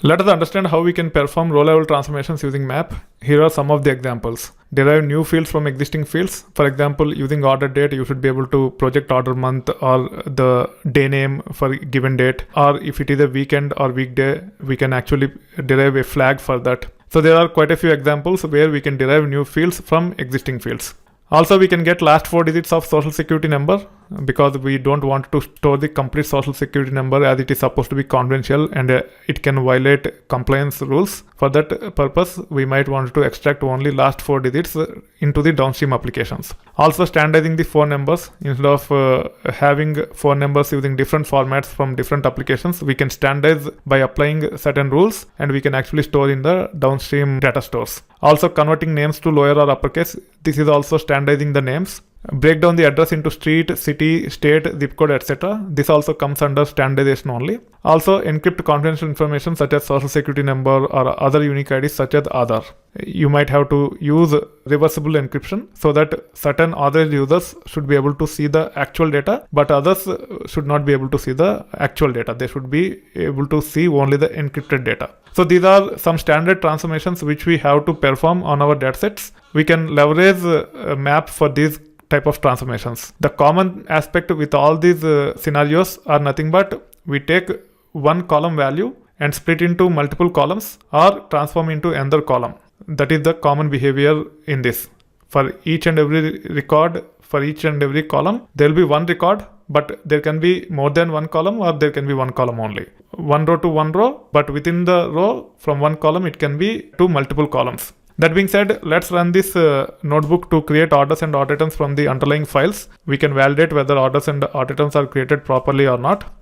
Let us understand how we can perform row-level transformations using map. Here are some of the examples. Derive new fields from existing fields. For example, using order date, you should be able to project order month or the day name for a given date. Or if it is a weekend or weekday, we can actually derive a flag for that. So there are quite a few examples where we can derive new fields from existing fields. Also, we can get last 4 digits of social security number because we don't want to store the complete social security number as it is supposed to be confidential and it can violate compliance rules. For that purpose, we might want to extract only last 4 digits into the downstream applications. Also, standardizing the phone numbers. Instead of having phone numbers using different formats from different applications, we can standardize by applying certain rules and we can actually store in the downstream data stores. Also, converting names to lower or uppercase. This is also standardizing the names. Break down the address into street, city, state, zip code, etc. This also comes under standardization only. Also, encrypt confidential information such as social security number or other unique IDs such as Aadhaar. You might have to use reversible encryption so that certain authorized users should be able to see the actual data, but others should not be able to see the actual data. They should be able to see only the encrypted data. So these are some standard transformations which we have to perform on our datasets. We can leverage a map for these type of transformations. The common aspect with all these scenarios are nothing but we take one column value and split into multiple columns or transform into another column. That is the common behavior in this. For each and every record, for each and every column, there will be one record, but there can be more than one column or there can be one column only. One row to one row, but within the row from one column, it can be to multiple columns. That being said, let's run this notebook to create orders and order items from the underlying files. We can validate whether orders and order items are created properly or not.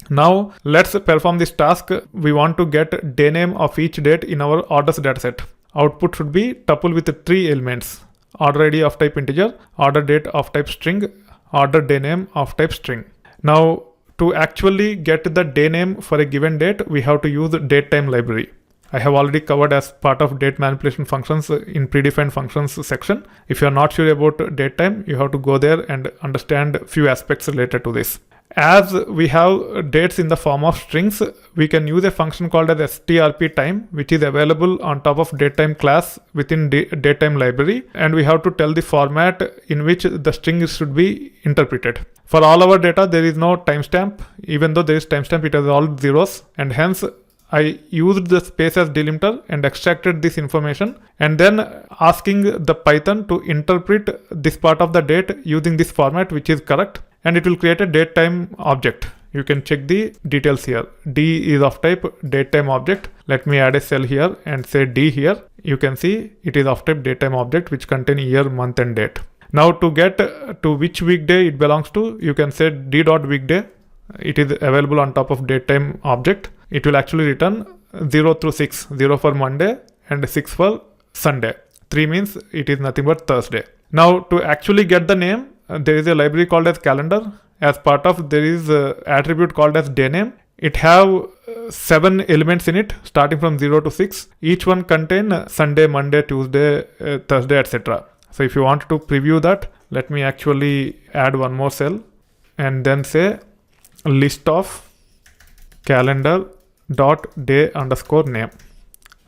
Now, let's perform this task. We want to get day name of each date in our orders dataset. Output should be tuple with 3 elements. Order ID of type integer, order date of type string, order day name of type string. Now, to actually get the day name for a given date, we have to use the Datetime library. I have already covered as part of date manipulation functions in predefined functions section. If you are not sure about Datetime, you have to go there and understand few aspects related to this. As we have dates in the form of strings, we can use a function called as strptime, which is available on top of Datetime class within Datetime library, and we have to tell the format in which the string should be interpreted. For all our data, there is no timestamp. Even though there is timestamp, it has all zeros, and hence I used the space as delimiter and extracted this information and then asking the Python to interpret this part of the date using this format, which is correct, and it will create a datetime object. You can check the details here. D is of type datetime object. Let me add a cell here and say D here. You can see it is of type datetime object which contain year, month and date. Now to get to which weekday it belongs to, you can say d.weekday. It is available on top of datetime object. It will actually return 0 through 6, 0 for Monday and 6 for Sunday. 3 means it is nothing but Thursday. Now to actually get the name, there is a library called as calendar. As part of there is an attribute called as day name. It have 7 elements in it starting from 0 to 6. Each one contain Sunday, Monday, Tuesday, Thursday, etc. So if you want to preview that, let me actually add one more cell and then say list of calendar dot day underscore name.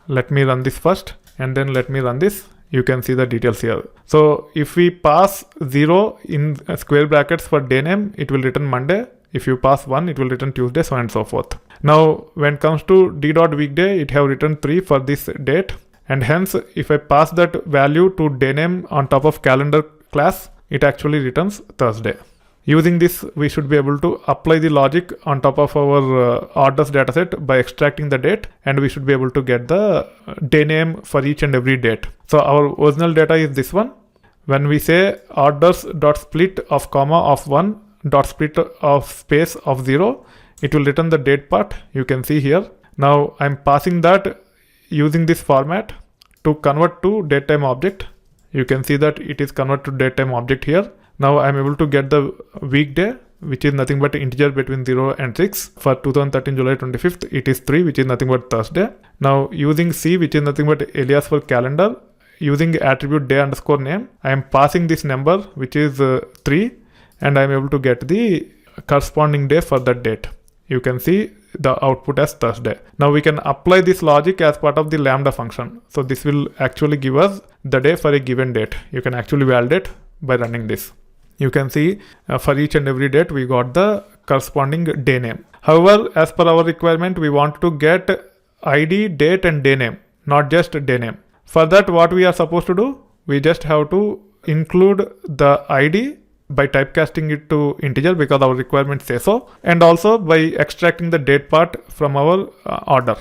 Let me run this first and then let me run this. You can see the details here. So if we pass 0 in square brackets for day name, it will return Monday. If you pass 1, it will return Tuesday, so on and so forth. Now when it comes to d.weekday, it have returned 3 for this date, and hence if I pass that value to day name on top of calendar class, it actually returns Thursday. Using this, we should be able to apply the logic on top of our orders dataset by extracting the date, and we should be able to get the day name for each and every date. So our original data is this one. When we say orders.split of comma of 1 dot split of space of 0, it will return the date part. You can see here. Now I'm passing that using this format to convert to datetime object. You can see that it is converted to datetime object here. Now I'm able to get the weekday, which is nothing but integer between 0 and 6. For 2013 July 25th, it is 3, which is nothing but Thursday. Now using C, which is nothing but alias for calendar, using attribute day underscore name, I am passing this number, which is 3, and I am able to get the corresponding day for that date. You can see the output as Thursday. Now we can apply this logic as part of the Lambda function. So this will actually give us the day for a given date. You can actually validate by running this. You can see for each and every date we got the corresponding day name. However, as per our requirement, we want to get ID, date and day name, not just day name. For that, what we are supposed to do, we just have to include the ID by typecasting it to integer because our requirements say so, and also by extracting the date part from our order.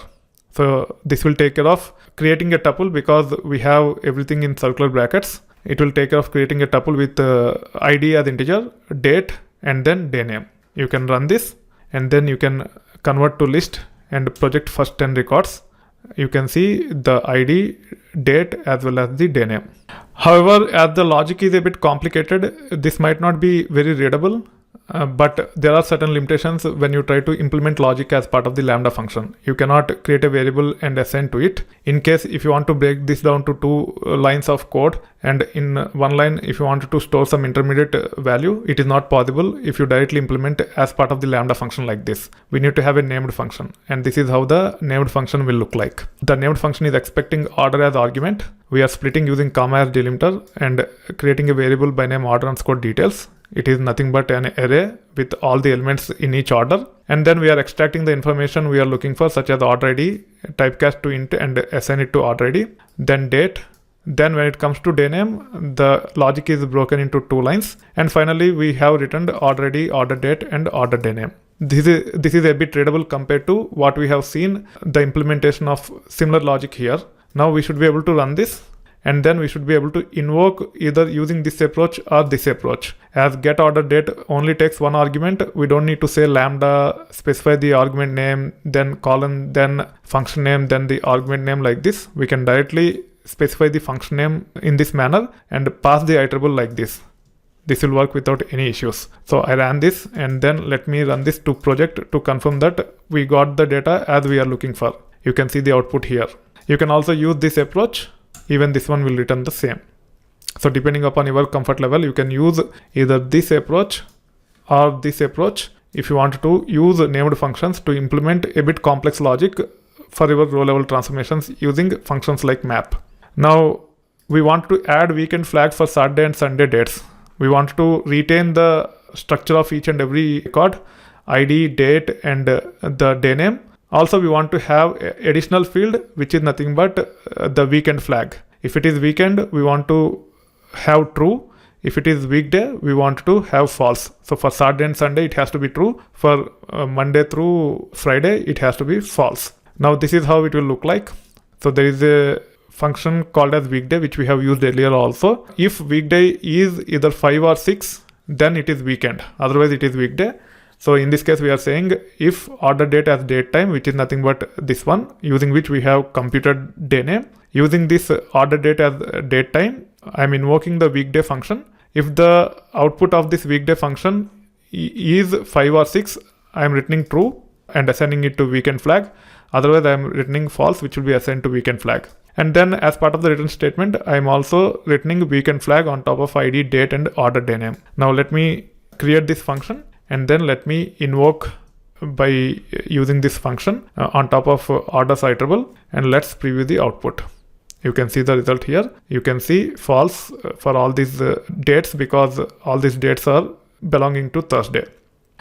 So this will take care of creating a tuple because we have everything in circular brackets. It will take care of creating a tuple with ID as integer, date and then day name. You can run this and then you can convert to list and project first 10 records. You can see the ID, date as well as the day name. However, as the logic is a bit complicated, this might not be very readable, but there are certain limitations when you try to implement logic as part of the Lambda function. You cannot create a variable and assign to it. In case if you want to break this down to 2 lines of code, and in one line if you wanted to store some intermediate value, it is not possible if you directly implement as part of the Lambda function like this. We need to have a named function, and this is how the named function will look like. The named function is expecting order as argument. We are splitting using comma as delimiter and creating a variable by name order underscore details. It is nothing but an array with all the elements in each order. And then we are extracting the information we are looking for, such as order ID, typecast to int and assign it to order ID, then date. Then when it comes to day name, the logic is broken into 2 lines. And finally, we have returned order ID, order date and order day name. This is a bit readable compared to what we have seen, the implementation of similar logic here. Now we should be able to run this, and then we should be able to invoke either using this approach or this approach. As get order date only takes 1 argument, we don't need to say lambda, specify the argument name, then colon, then function name, then the argument name like this. We can directly specify the function name in this manner and pass the iterable like this. This will work without any issues. So I ran this, and then let me run this to project to confirm that we got the data as we are looking for. You can see the output here. You can also use this approach. Even this one will return the same. So depending upon your comfort level, you can use either this approach or this approach if you want to use named functions to implement a bit complex logic for your row level transformations using functions like map. Now we want to add weekend flag for Saturday and Sunday dates. We want to retain the structure of each and every record, ID, date and the day name. Also, we want to have additional field, which is nothing but the weekend flag. If it is weekend, we want to have true. If it is weekday, we want to have false. So for Saturday and Sunday, it has to be true. For Monday through Friday, it has to be false. Now, this is how it will look like. So there is a function called as weekday, which we have used earlier also. If weekday is either 5 or 6, then it is weekend. Otherwise, it is weekday. So in this case, we are saying if order date as date time, which is nothing but this one, using which we have computed day name. Using this order date as date time, I'm invoking the weekday function. If the output of this weekday function is 5 or 6, I'm returning true and assigning it to weekend flag. Otherwise, I'm returning false, which will be assigned to weekend flag. And then as part of the return statement, I'm also returning weekend flag on top of ID, date and order day name. Now let me create this function. And then let me invoke by using this function on top of orders iterable, and let's preview the output. You can see the result here. You can see false for all these dates because all these dates are belonging to Thursday.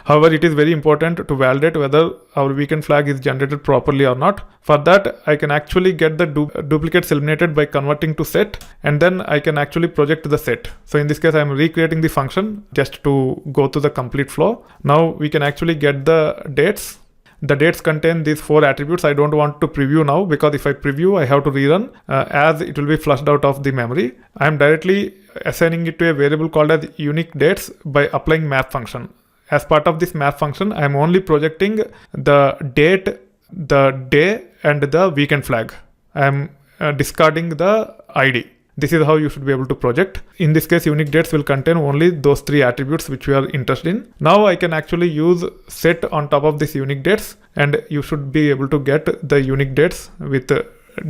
However, it is very important to validate whether our weekend flag is generated properly or not. For that, I can actually get the duplicates eliminated by converting to set, and then I can actually project the set. So in this case, I'm recreating the function just to go to the complete flow. Now we can actually get the dates. The dates contain these 4 attributes. I don't want to preview now because if I preview, I have to rerun as it will be flushed out of the memory. I'm directly assigning it to a variable called as unique dates by applying map function. As part of this map function, I am only projecting the date, the day and the weekend flag. I am discarding the ID. This is how you should be able to project. In this case, unique dates will contain only those 3 attributes which we are interested in. Now I can actually use set on top of this unique dates, and you should be able to get the unique dates with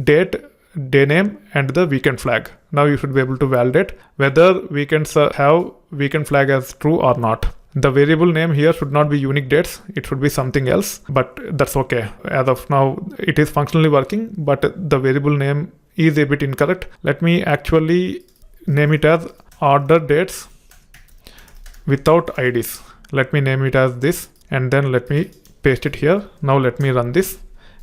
date, day name and the weekend flag. Now you should be able to validate whether weekends have weekend flag as true or not. The variable name here should not be unique dates. It should be something else, but that's okay. As of now, it is functionally working, but the variable name is a bit incorrect. Let me actually name it as order dates without IDs. Let me name it as this, and then let me paste it here. Now let me run this,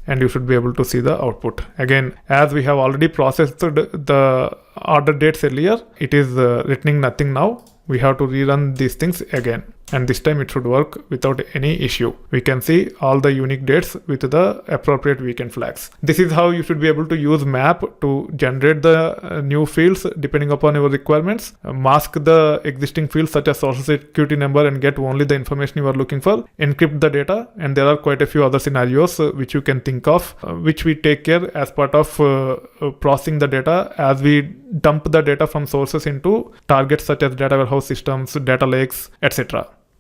and you should be able to see the output. Again, as we have already processed the order dates earlier, it is returning nothing now. We have to rerun these things again, and this time it should work without any issue. We can see all the unique dates with the appropriate weekend flags. This is how you should be able to use map to generate the new fields depending upon your requirements, mask the existing fields such as social security number and get only the information you are looking for, encrypt the data, and there are quite a few other scenarios which you can think of, which we take care as part of processing the data as we dump the data from sources into targets such as data warehouse systems, data lakes, etc.